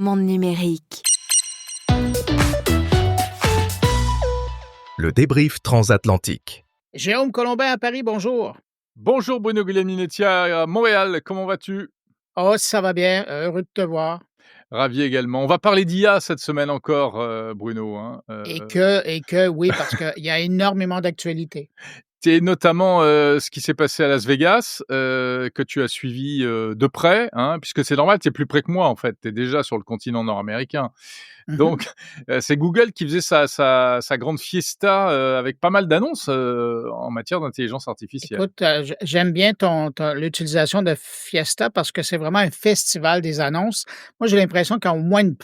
Monde numérique. Le débrief transatlantique. Jérôme Colombin à Paris, bonjour. Bonjour Bruno Guglielminetti à Montréal, comment vas-tu? Oh, ça va bien, heureux de te voir. Ravi également. On va parler d'IA cette semaine encore, Bruno, hein, Oui, parce qu'il y a énormément d'actualités. c'est notamment, ce qui s'est passé à Las Vegas, que tu as suivi, de près, hein, puisque c'est normal, tu es plus près que moi en fait, tu es déjà sur le continent nord-américain. Mmh. Donc c'est Google qui faisait sa grande fiesta, avec pas mal d'annonces, en matière d'intelligence artificielle. Écoute, j'aime bien ton l'utilisation de Fiesta parce que c'est vraiment un festival des annonces. Moi, j'ai l'impression qu'en moins de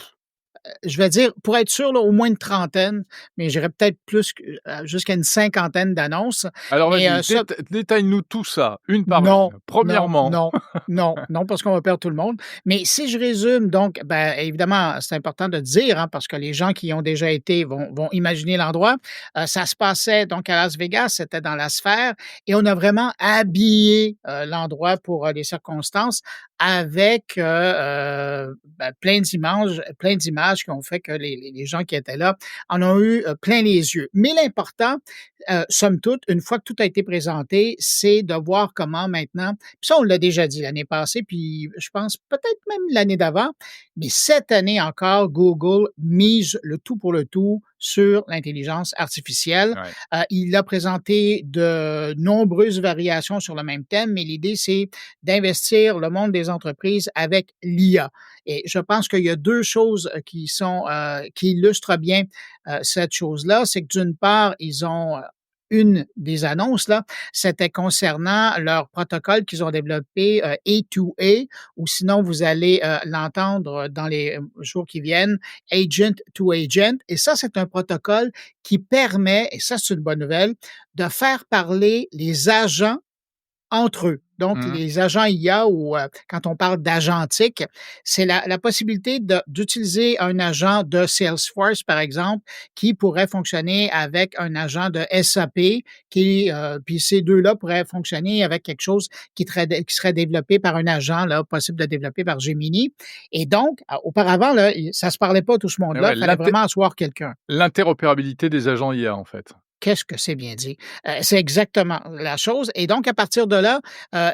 je vais dire, pour être sûr, là, au moins une trentaine, mais j'irais peut-être plus que jusqu'à une cinquantaine d'annonces. Alors Mais, vas-y, ça détaille-nous tout ça, une par non, une. non, Premièrement, non, non, non, parce qu'on va perdre tout le monde. Mais si je résume, donc, ben, évidemment, c'est important de dire, hein, parce que les gens qui y ont déjà été vont imaginer l'endroit. Ça se passait donc à Las Vegas, c'était dans la sphère, et on a vraiment habillé l'endroit pour les circonstances avec plein d'images qui ont fait que les gens qui étaient là en ont eu plein les yeux. Mais l'important, somme toute, une fois que tout a été présenté, c'est de voir comment maintenant, puis ça, on l'a déjà dit l'année passée, puis je pense peut-être même l'année d'avant, mais cette année encore, Google mise le tout pour le tout sur l'intelligence artificielle. ouais. Il a présenté de nombreuses variations sur le même thème, mais l'idée, c'est d'investir le monde des entreprises avec l'IA. Et je pense qu'il y a deux choses qui illustrent bien cette chose-là. C'est que d'une part, ils ont une des annonces, là, c'était concernant leur protocole qu'ils ont développé A2A, ou sinon vous allez l'entendre dans les jours qui viennent, Agent to Agent. Et ça, c'est un protocole qui permet, et ça, c'est une bonne nouvelle, de faire parler les agents entre eux. Donc, Mmh. les agents IA ou quand on parle d'agentique, c'est la possibilité d'utiliser un agent de Salesforce, par exemple, qui pourrait fonctionner avec un agent de SAP, puis ces deux-là pourraient fonctionner avec quelque chose qui serait développé par un agent, là, possible de développer par Gemini. Et donc, auparavant, là, ça se parlait pas tout ce Et monde-là, ouais, il fallait vraiment asseoir quelqu'un. l'interopérabilité des agents IA, en fait. Qu'est-ce que c'est bien dit? C'est exactement la chose et donc à partir de là,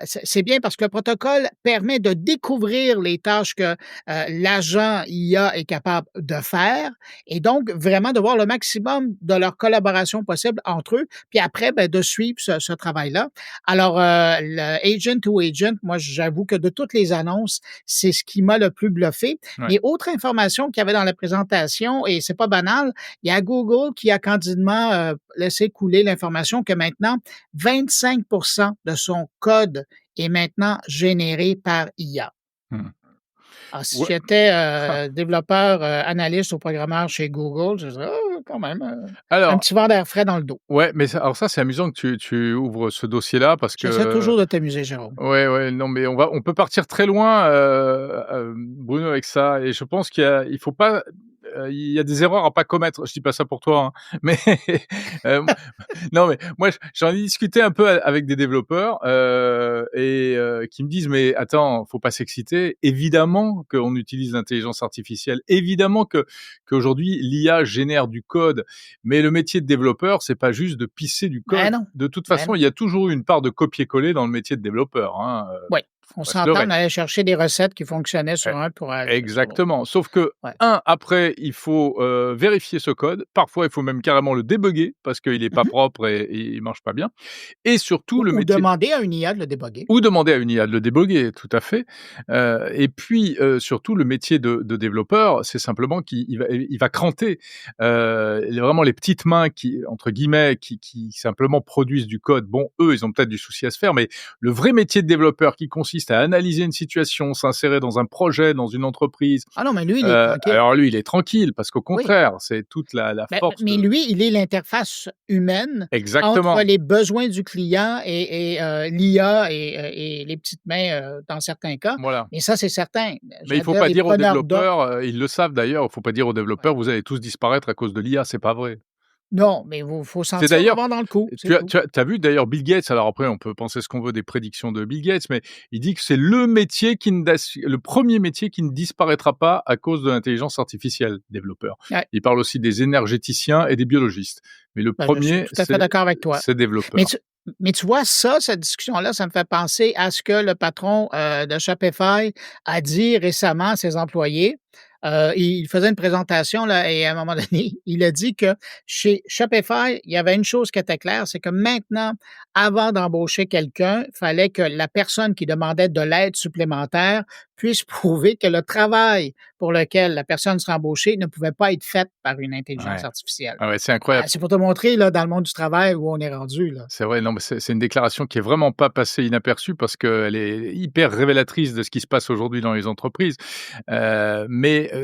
c'est bien parce que le protocole permet de découvrir les tâches que, l'agent IA est capable de faire et donc vraiment de voir le maximum de leur collaboration possible entre eux, puis après, ben, de suivre ce travail-là. Alors, le agent to agent, moi, j'avoue que de toutes les annonces, c'est ce qui m'a le plus bluffé. Ouais. Mais autre information qu'il y avait dans la présentation et c'est pas banal, il y a Google qui a candidement, laissé couler l'information que maintenant 25 de son code est maintenant généré par IA. Mmh. Alors, si Ouais. j'étais, développeur, analyste ou programmeur chez Google, je dirais: «Oh, quand même, un Alors petit vent d'air frais dans le dos». ouais, mais ça, c'est amusant que tu ouvres ce dossier-là parce J'essaie que, toujours de t'amuser, Jérôme. ouais, non, mais on peut partir très loin, Bruno, avec ça et je pense il faut pas, il y a des erreurs à pas commettre. Je dis pas ça pour toi, hein, mais hem, non, mais moi, j'en ai discuté un peu avec des développeurs, qui me disent: «Mais attends, faut pas s'exciter. Évidemment qu'on utilise l'intelligence artificielle. Évidemment qu'aujourd'hui l'IA génère du code, mais le métier de développeur, c'est pas juste de pisser du Ben code. non, De toute ben façon, non. il y a toujours eu une part de copier-coller dans le métier de développeur, hein, Ouais, on faut pas se s'entend, leurrer». on allait chercher des recettes qui fonctionnaient sur un pour aller sur l'autre. Exactement. Sauf que, Ouais. après, il faut, vérifier ce code. Parfois, il faut même carrément le débugger parce qu'il est pas Mmh. propre et il marche pas bien et surtout le Ou métier demander à une IA de le déboguer. ou demander à une IA de le débugger, tout à fait, et puis, surtout le métier de développeur, c'est simplement qu'il va cranter, vraiment les petites mains qui entre guillemets, qui simplement produisent du code. Bon, eux, ils ont peut-être du souci à se faire, mais le vrai métier de développeur qui consiste à analyser une situation, s'insérer dans un projet, dans une entreprise, Ah non, mais lui, il est tranquille. alors lui, il est tranquille parce qu'au Oui. contraire, c'est toute la Ben, force mais de lui, il est l'interface humaine entre exactement, les besoins du client et l'IA et les petites mains, dans certains cas. voilà. Mais ça, c'est certain. Mais il J'allais faut dire pas les dire aux preneurs d'or développeurs, ils le savent d'ailleurs, il faut pas dire aux ouais. développeurs: «Vous allez tous disparaître à cause de l'IA», c'est pas vrai. Non, mais il faut C'est sentir d'ailleurs l'avoir dans le coup, c'est tu as tout. tu as tu as vu d'ailleurs Bill Gates, alors après on peut penser ce qu'on veut des prédictions de Bill Gates, mais il dit que c'est le métier qui ne das le 1er métier qui ne disparaîtra pas à cause de l'intelligence artificielle, développeur. Ouais, Il parle aussi des énergéticiens et des biologistes, mais le ben, je suis 1er tout à fait d'accord avec toi. c'est Mais développeur. tu vois, ça, cette discussion-là, ça me fait penser à ce que le patron, de Shopify a dit récemment à ses employés. Il faisait une présentation là et à un moment donné, il a dit que chez Shopify, il y avait une chose qui était claire, c'est que maintenant, avant d'embaucher quelqu'un, il fallait que la personne qui demandait de l'aide supplémentaire puisse prouver que le travail pour lequel la personne sera embauchée ne pouvait pas être fait par une intelligence Ouais. artificielle. Ah ouais, c'est incroyable. C'est pour te montrer là, dans le monde du travail où on est rendu là. C'est vrai, non, mais c'est une déclaration qui est vraiment pas passée inaperçue parce qu'elle est hyper révélatrice de ce qui se passe aujourd'hui dans les entreprises.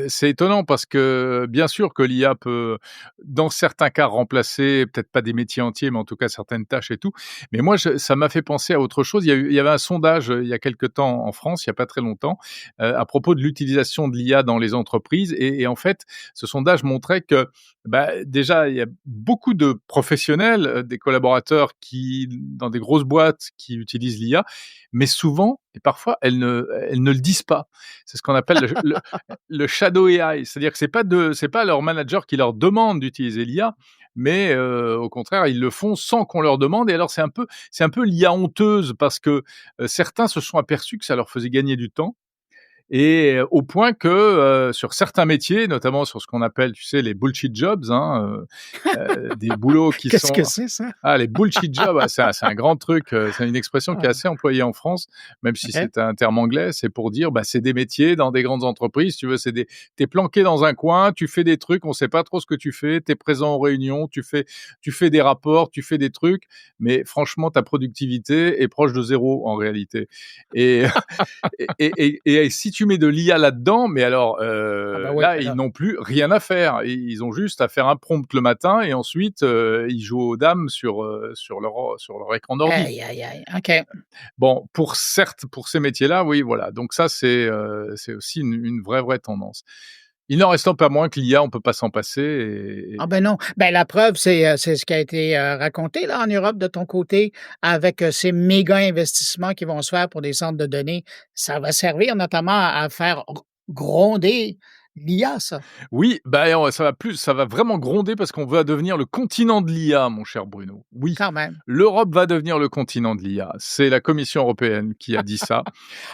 C'est étonnant parce que, bien sûr que l'IA peut, dans certains cas, remplacer peut-être pas des métiers entiers, mais en tout cas certaines tâches et tout. Mais moi, ça m'a fait penser à autre chose. Il y avait un sondage, il y a quelque temps en France, il y a pas très longtemps, à propos de l'utilisation de l'IA dans les entreprises et en fait, ce sondage montrait que, bah, déjà, il y a beaucoup de professionnels, des collaborateurs qui dans des grosses boîtes qui utilisent l'IA, mais souvent et parfois elles ne le disent pas. C'est ce qu'on appelle le shadow AI, c'est-à-dire que c'est pas leur manager qui leur demande d'utiliser l'IA, mais au contraire, ils le font sans qu'on leur demande et alors c'est un peu l'IA honteuse parce que, certains se sont aperçus que ça leur faisait gagner du temps et au point que, sur certains métiers, notamment sur ce qu'on appelle, tu sais, les bullshit jobs, hein, des boulots qui Qu'est-ce sont que c'est ça? les bullshit jobs, c'est un grand truc, c'est une expression qui est Ah, assez employée en France, même si OK. c'est un terme anglais. C'est pour dire, c'est des métiers dans des grandes entreprises, tu veux, tu planqué dans un coin, tu fais des trucs, on sait pas trop ce que tu fais, tu es présent aux réunions, tu fais des rapports, tu fais des trucs, mais franchement, ta productivité est proche de zéro en réalité et et si tu mets de l'IA là-dedans, mais alors, Ah ben oui, là, ben ils là. n'ont plus rien à faire. Ils ont juste à faire un prompt le matin et ensuite, ils jouent aux dames sur leur écran d'ordi. Aïe, aïe, aïe. OK. Bon, pour ces métiers-là, oui, voilà. Donc ça, c'est aussi une vraie tendance. Il n'en reste pas moins que l'IA, on peut pas s'en passer Ah ben non. Ben la preuve, c'est ce qui a été, raconté là en Europe de ton côté avec, ces méga investissements qui vont se faire pour des centres de données. Ça va servir notamment à faire gronder l'IA ça, oui, ça va vraiment gronder parce qu'on va devenir le continent de l'IA, mon cher Bruno. Oui, quand même. l'Europe va devenir le continent de l'IA. C'est la Commission européenne qui a dit ça.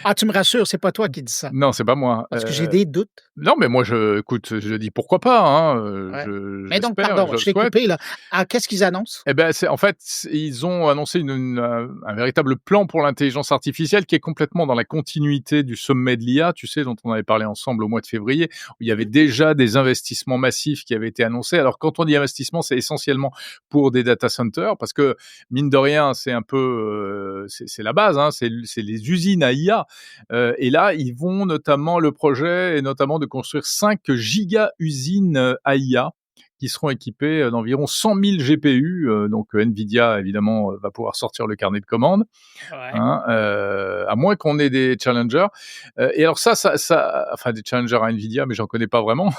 Ah, tu me rassures, c'est pas toi qui dis ça, Non, c'est pas moi. parce que j'ai des doutes. Non, mais moi, écoute, je dis pourquoi pas, hein, Ouais. Mais donc j'espère, pardon, je le je t'ai souhaite. coupé là. Ah, qu'est-ce qu'ils annoncent? Eh ben, c'est en fait, ils ont annoncé un véritable plan pour l'intelligence artificielle qui est complètement dans la continuité du sommet de l'IA, tu sais, dont on avait parlé ensemble au mois de février, où il y avait Mmh. déjà des investissements massifs qui avaient été annoncés. Alors, quand on dit investissement, c'est essentiellement pour des data centers, parce que, mine de rien, c'est un peu, c'est la base, hein, c'est les usines à IA. Et là, ils vont notamment le projet est notamment de construire 5 giga-usines, à IA qui seront équipés, d'environ 100 000 GPU, donc Nvidia évidemment, va pouvoir sortir le carnet de commandes, Ouais. hein, à moins qu'on ait des challengers, et alors ça enfin des challengers à Nvidia, mais j'en connais pas vraiment.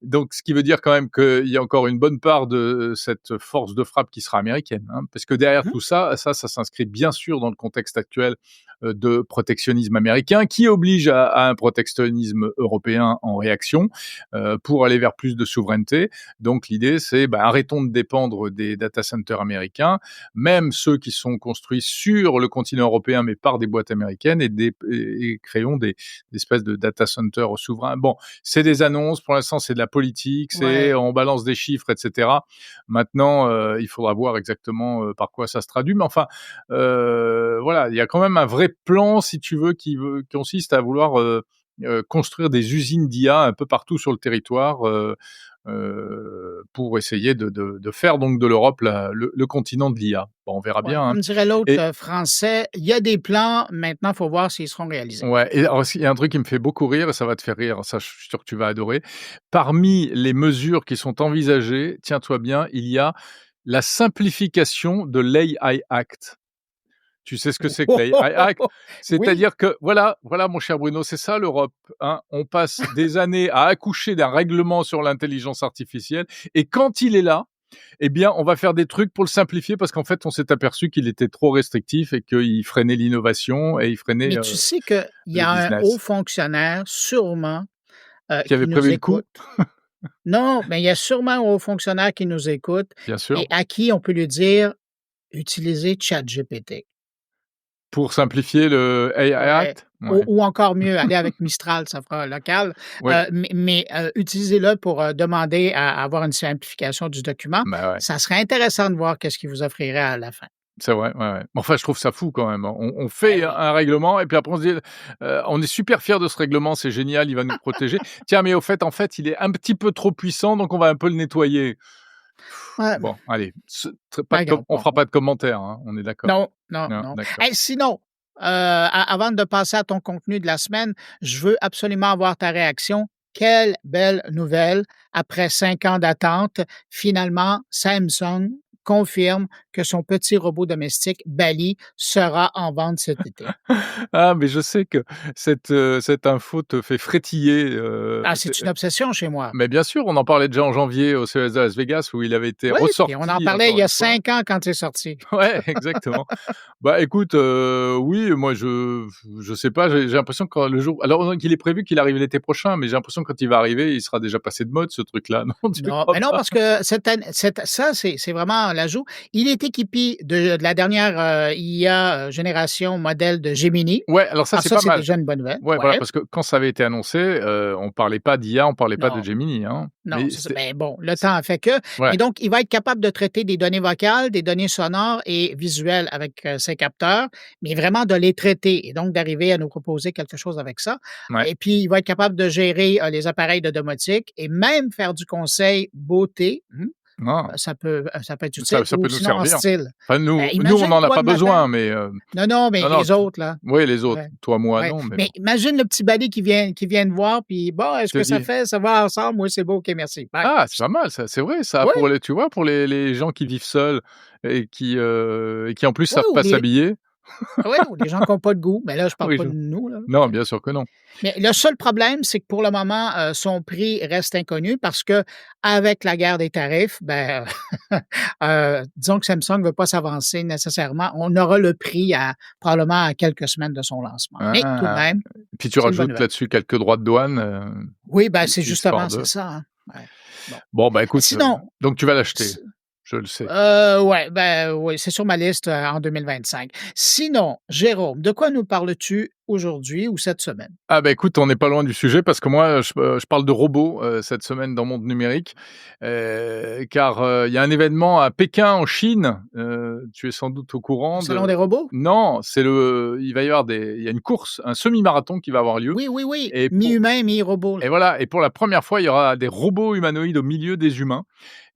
Donc ce qui veut dire quand même qu'il y a encore une bonne part de cette force de frappe qui sera américaine, hein, parce que derrière Mmh. tout ça, ça s'inscrit bien sûr dans le contexte actuel, de protectionnisme américain qui oblige à un protectionnisme européen en réaction, pour aller vers plus de souveraineté. Donc l'idée c'est, arrêtons de dépendre des data centers américains, même ceux qui sont construits sur le continent européen mais par des boîtes américaines et créons des espèces de data centers souverains. Bon, c'est des annonces, pour l'instant c'est de la politique, c'est Ouais. on balance des chiffres, etc. Maintenant, il faudra voir exactement par quoi ça se traduit, mais enfin, voilà, il y a quand même un vrai plan, si tu veux, qui consiste à vouloir construire des usines d'IA un peu partout sur le territoire. Pour essayer de faire donc de l'Europe le continent de l'IA. Bon, on verra Ouais, bien. Hein. comme dirait l'autre, Et Français, il y a des plans, maintenant, il faut voir s'ils seront réalisés. ouais, et alors il y a un truc qui me fait beaucoup rire, et ça va te faire rire, ça je suis sûr que tu vas adorer. Parmi les mesures qui sont envisagées, tiens-toi bien, il y a la simplification de l'AI Act. Tu sais ce que c'est que l'AI? Oui, C'est-à-dire que voilà, mon cher Bruno, c'est ça l'Europe, hein. On passe des années à accoucher d'un règlement sur l'intelligence artificielle et quand il est là, eh bien, on va faire des trucs pour le simplifier parce qu'en fait, on s'est aperçu qu'il était trop restrictif et qu'il freinait l'innovation et il freinait, mais tu sais qu'il y le a un haut business. fonctionnaire sûrement, Qui avait qui nous prévu le coup? écoute. Non, mais il y a sûrement un haut fonctionnaire qui nous écoute Bien sûr, et à qui on peut lui dire: «Utilisez ChatGPT». pour simplifier le AI Ouais, Act? Ouais, ou encore mieux, aller avec Mistral, ça fera local, ouais, mais utilisez-le pour, demander à avoir une simplification du document. bah, ouais. Ça serait intéressant de voir qu'est-ce qu'il vous offrirait à la fin. C'est vrai, ouais, ouais. Enfin, je trouve ça fou quand même, hein. On Eh fait oui. un règlement et puis après on se dit, on est super fiers de ce règlement, c'est génial, il va nous protéger. Tiens, mais au fait, en fait, il est un petit peu trop puissant, donc on va un peu le nettoyer. Ouais, Bon, allez, ce tr pas ben de com regarde, on fera pas de commentaires, hein, on est d'accord? non, non, Non, non. d'accord. Hey, sinon, avant de passer à ton contenu de la semaine, je veux absolument avoir ta réaction. Quelle belle nouvelle! Après 5 ans d'attente, finalement, Samsung confirme que son petit robot domestique Bali sera en vente cet été. Ah, mais je sais que cette info te fait frétiller, Ah, c'est une obsession chez moi. mais bien sûr, on en parlait déjà en janvier au CES de Las Vegas où il avait été Oui, puis on en ressorti parlait il encore y a une fois. 5 ans quand c'est sorti. Ouais, exactement. Bah, écoute, oui, moi je sais pas, j'ai l'impression que quand le jour alors qu'il est prévu qu'il arrive l'été prochain, mais j'ai l'impression que quand il va arriver, il sera déjà passé de mode ce truc-là, non, tu Non, crois mais non, pas? parce que cette année ça, c'est vraiment l'ajout. Il est équipé de la dernière, IA, génération modèle de Gemini. Ouais, alors ça, Alors c'est ça, pas c'est mal. déjà une bonne nouvelle. Ouais, voilà, Ouais. parce que quand ça avait été annoncé, on parlait pas d'IA, on parlait pas de Non. Gemini, hein, Non, mais c'est ça. c'était Ben, bon, le c temps a fait que ouais, et donc il va être capable de traiter des données vocales, des données sonores et visuelles avec, ses capteurs, mais vraiment de les traiter et donc d'arriver à nous proposer quelque chose avec ça ouais. et puis il va être capable de gérer, les appareils de domotique et même faire du conseil beauté, Non, ça peut être utile ça ou peut nous sinon en servir. style. Enfin, nous, on Imagine en a toi pas le matin besoin, mais non, non, mais non, non, les autres là, oui, les autres. ouais, Toi, moi, ouais, non, mais mais bon. imagine le petit balai qui vient te voir puis: «Bon, est-ce Je te que ça dis fait? Ça va ensemble? Oui, c'est beau, OK, merci, bye». ah, c'est pas mal ça, c'est vrai ça, Oui, pour les tu vois, pour les gens qui vivent seuls et qui en plus oui savent ou pas les s'habiller. oui ou les gens qui ont pas de goût, mais là, je parle Oui, pas de nous, là, non, mais bien sûr que non. mais le seul problème, c'est que pour le moment, son prix reste inconnu parce qu'avec la guerre des tarifs, ben, disons que Samsung ne veut pas s'avancer nécessairement. On aura le prix à probablement à quelques semaines de son lancement, mais tout de Ah, même, puis tu c'est une bonne rajoutes nouvelle. là-dessus quelques droits de douane, Oui, ben, c'est histoire justement, c'est de ça, hein. Ouais. Bon. bon, bah, écoute, Sinon, donc tu vas l'acheter, s je le sais. ouais, ben, oui, c'est sur ma liste, en 2025. Sinon, Jérôme, de quoi nous parles-tu aujourd'hui ou cette semaine? Ah bah, écoute, on n'est pas loin du sujet parce que moi, je parle de robots, cette semaine dans Monde Numérique, car, il y a un événement à Pékin, en Chine, tu es sans doute au Le courant salon des de robots? non, il va y avoir il y a une course, un semi-marathon qui va avoir lieu Oui, oui, oui, et pour mi-humain, mi-robot, et là. voilà et pour la première fois, il y aura des robots humanoïdes au milieu des humains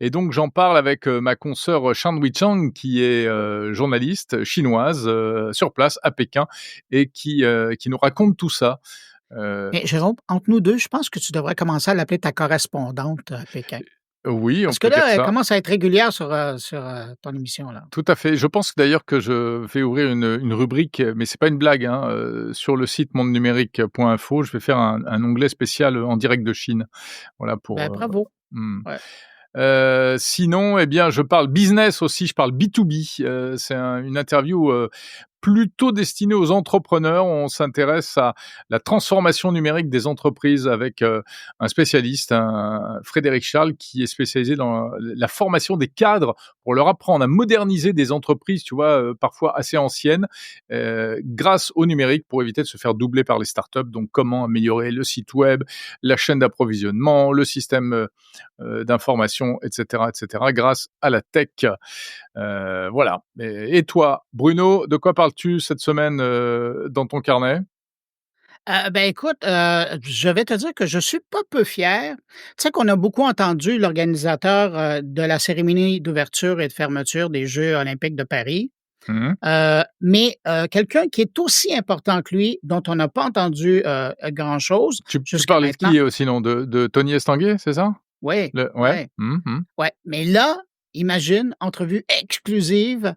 et donc j'en parle avec, ma consoeur, Shan Chang qui est, journaliste chinoise, sur place à Pékin et qui nous raconte tout ça. Heu, Mais Jérôme, entre nous 2, je pense que tu devrais commencer à l'appeler ta correspondante à Pékin. oui, on Parce que peut dire là, elle ça. commence à être régulière sur, ton émission, là. Tout à fait. Je pense d'ailleurs que je vais ouvrir une rubrique, mais c'est pas une blague, hein, sur le site mondenumérique.info, je vais faire un onglet spécial, en direct de Chine. Voilà Ben, pour, bravo. mmh. Ouais. Sinon, eh bien, je parle business aussi, je parle B2B. C'est une interview plutôt destinée aux entrepreneurs. On s'intéresse à la transformation numérique des entreprises avec un spécialiste, Frédéric Charles, qui est spécialisé dans la formation des cadres pour leur apprendre à moderniser des entreprises, tu vois, parfois assez anciennes, grâce au numérique pour éviter de se faire doubler par les startups. Donc, comment améliorer le site web, la chaîne d'approvisionnement, le système d'information, etc., grâce à la tech. Voilà. Et toi, Bruno, de quoi parles-tu cette semaine dans ton carnet? Ben, écoute, je vais te dire que je suis pas peu fier. Tu sais qu'on a beaucoup entendu l'organisateur, de la cérémonie d'ouverture et de fermeture des Jeux olympiques de Paris, Mmh. mais quelqu'un qui est aussi important que lui, dont on n'a pas entendu, grand-chose Tu jusqu'à parlais de maintenant. qui sinon? De Tony Estanguet, c'est ça? Oui, Ouais. ouais, Mmh mh. ouais, mais là, imagine, entrevue exclusive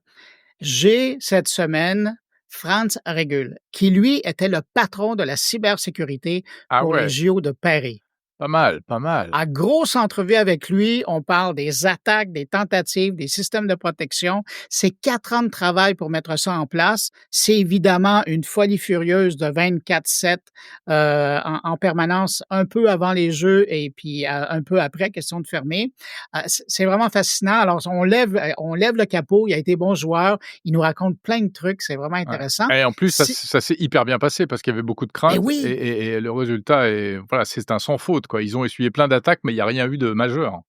J'ai cette semaine Franz Regul, qui lui était le patron de la cybersécurité Ah pour les ouais, JO de Paris. pas mal, pas mal. En grosse entrevue avec lui, on parle des attaques, des tentatives, des systèmes de protection. C'est 4 ans de travail pour mettre ça en place. C'est évidemment une folie furieuse de 24/7 en permanence, un peu avant les Jeux et puis un peu après, question de fermer. C'est vraiment fascinant. Alors, on lève le capot. Il a été bon joueur. Il nous raconte plein de trucs. C'est vraiment Ouais intéressant. et en plus, ça Si ça s'est hyper bien passé parce qu'il y avait beaucoup de Eh craintes et oui! et le résultat est voilà, c'est un sans faute, quoi. Ils ont essuyé plein d'attaques, mais il y a rien eu de majeur,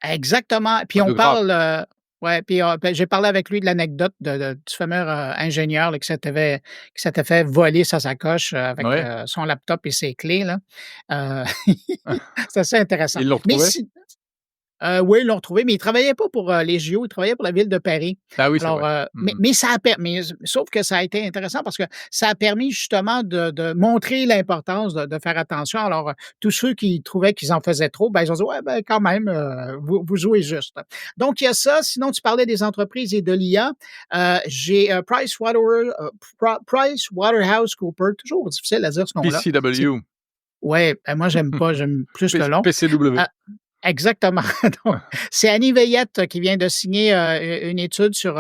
Exactement. Puis pas on de grave. parle, ouais, puis, ben, j'ai parlé avec lui de l'anecdote du fameux, ingénieur là qui s'était fait voler sa sacoche, avec, Ouais, son laptop et ses clés là. Heu, c'est assez intéressant. ils l'ont Mais retrouvé? si oui, ils l'ont retrouvé, mais il travaillait pas pour, les JO, il travaillait pour la ville de Paris. Ah oui, c'est Alors, vrai. Mmh mh. mais ça a mais sauf que ça a été intéressant parce que ça a permis justement de montrer l'importance de faire attention. Alors, tous ceux qui trouvaient qu'ils en faisaient trop, ben, ils ont dit: «Ouais, ben, quand même, vous jouez juste». Donc il y a ça. Sinon, tu parlais des entreprises et de l'IA. J'ai, PricewaterhouseCoopers, toujours difficile à dire ce nom-là. C'est PCW, ouais, ben, moi j'aime pas, j'aime plus le long. PCW. Exactement. Donc, c'est Annie Veillette qui vient de signer, une étude sur,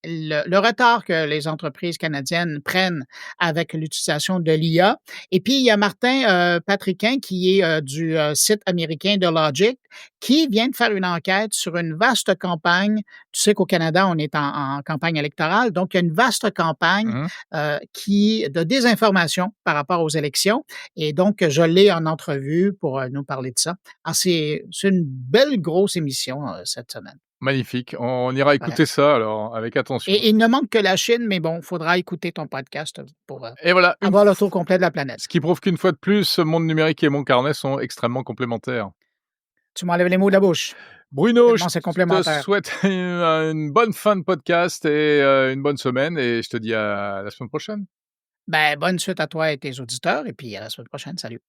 le retard que les entreprises canadiennes prennent avec l'utilisation de l'IA. Et puis, il y a Martin, Patriquin qui est, du, site américain de Logic, qui vient de faire une enquête sur une vaste campagne. Tu sais qu'au Canada, on est en campagne électorale, donc il y a une vaste campagne, Mmh mh. qui de désinformation par rapport aux élections et donc je l'ai en entrevue pour, nous parler de ça. Ah, c'est une belle grosse émission, cette semaine. Magnifique. On ira Ouais écouter ça alors avec attention et il ne manque que la Chine, mais bon, faudra écouter ton podcast, pour, et voilà, une avoir le f tour complet de la planète. ce qui prouve qu'une fois de plus, ce monde numérique et mon carnet sont extrêmement complémentaires. Tu m'enlèves les mots de la bouche, Bruno, je tellement c'est te complémentaire. souhaite une bonne fin de podcast et une bonne semaine et je te dis à la semaine prochaine. Ben, bonne suite à toi et tes auditeurs et puis à la semaine prochaine. Salut.